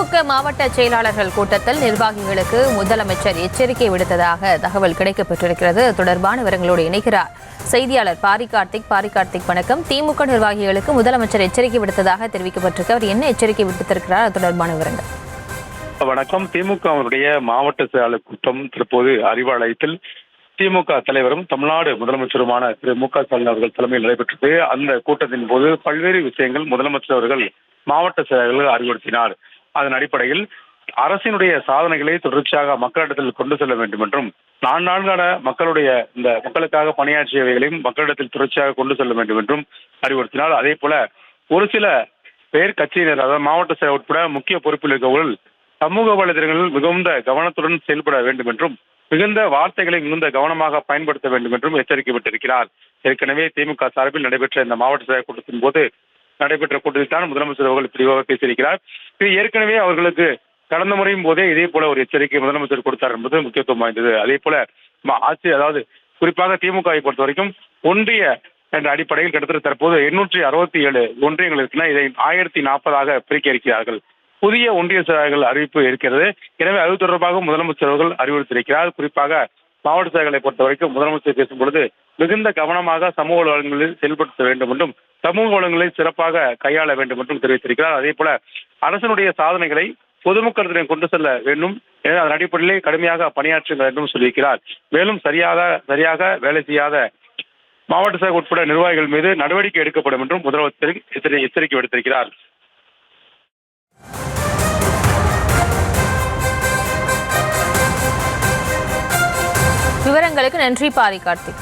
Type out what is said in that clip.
திமுக மாவட்ட செயலாளர்கள் கூட்டத்தில் நிர்வாகிகளுக்கு முதலமைச்சர் எச்சரிக்கை விடுத்ததாக தகவல் கிடைக்கப்பெற்றிருக்கிறது. தொடர்பான விவரங்களோடு இணைகிறார் செய்தியாளர் பாரி கார்த்திக். வணக்கம். திமுக நிர்வாகிகளுக்கு முதலமைச்சர் எச்சரிக்கை விடுத்ததாக தெரிவிக்கப்பட்டிருக்கு. அவர் என்ன எச்சரிக்கை விடுத்திருக்கிறார்? அது தொடர்பான விவரங்கள். வணக்கம். திமுகவுடைய மாவட்ட செயலாளர் கூட்டம் தற்போது அறிவாலயத்தில் திமுக தலைவரும் தமிழ்நாடு முதலமைச்சருமான திரு மு க ஸ்டாலின் அவர்கள் தலைமையில் நடைபெற்றது. அந்த கூட்டத்தின் போது பல்வேறு விஷயங்கள் முதலமைச்சர் அவர்கள் மாவட்ட செயலாளர்கள் அறிவுறுத்தினார். அதன் அடிப்படையில் அரசினுடைய சாதனைகளை தொடர்ச்சியாக மக்களிடத்தில் கொண்டு செல்ல வேண்டும் என்றும், நான்கான மக்களுக்காக பணியாற்றியவைகளையும் மக்களிடத்தில் தொடர்ச்சியாக கொண்டு செல்ல வேண்டும் என்றும் அறிவுறுத்தினார். அதே போல ஒரு சில பேர் கட்சியினர், அதாவது மாவட்ட செயலர் உட்பட முக்கிய பொறுப்பில் இருக்கவர்கள் சமூக வலைதளங்களில் மிகுந்த கவனத்துடன் செயல்பட வேண்டும் என்றும், மிகுந்த வார்த்தைகளை மிகுந்த கவனமாக பயன்படுத்த வேண்டும் என்றும் எச்சரிக்கை விட்டிருக்கிறார். ஏற்கனவே திமுக சார்பில் நடைபெற்ற இந்த மாவட்ட செயலர் கூட்டத்தின் போது நடைபெற்ற கூட்டத்தில் தான் முதலமைச்சர் அவர்கள் பிரிவாக பேசியிருக்கிறார். இது ஏற்கனவே அவர்களுக்கு கடந்த முறையும் போதே இதே போல ஒரு எச்சரிக்கை முதலமைச்சர் கொடுத்தார் என்பது முக்கியத்துவம் வாய்ந்தது. அதே போல அதாவது குறிப்பாக திமுகவை பொறுத்த வரைக்கும் ஒன்றிய என்ற அடிப்படையில் கிட்டத்தட்ட தற்போது 867 ஒன்றியங்கள் இருக்குன்னா இதை 1040 பிரிக்க இருக்கிறார்கள். புதிய ஒன்றிய செயலாளர்கள் அறிவிப்பு இருக்கிறது. எனவே அது தொடர்பாக முதலமைச்சர் அவர்கள் அறிவுறுத்தியிருக்கிறார். குறிப்பாக மாவட்ட செயலர்களை பொறுத்த வரைக்கும் முதலமைச்சர் பேசும் பொழுது மிகுந்த கவனமாக சமூக வளங்களில் செயல்படுத்த வேண்டும் என்றும், சமூக வளங்களை சிறப்பாக கையாள வேண்டும் என்றும் தெரிவித்திருக்கிறார். அதே போல அரசனுடைய சாதனைகளை பொதுமக்களிடம் கொண்டு செல்ல வேண்டும், அதன் அடிப்படையிலே கடுமையாக பணியாற்றுங்கள் என்றும் சொல்லியிருக்கிறார். மேலும் சரியாக வேலை செய்யாத மாவட்ட செயலர் உட்பட நிர்வாகிகள் மீது நடவடிக்கை எடுக்கப்படும் என்றும் முதலமைச்சர் எச்சரிக்கை விடுத்திருக்கிறார். விவரங்களுக்கு நன்றி பாரி கார்த்திக்.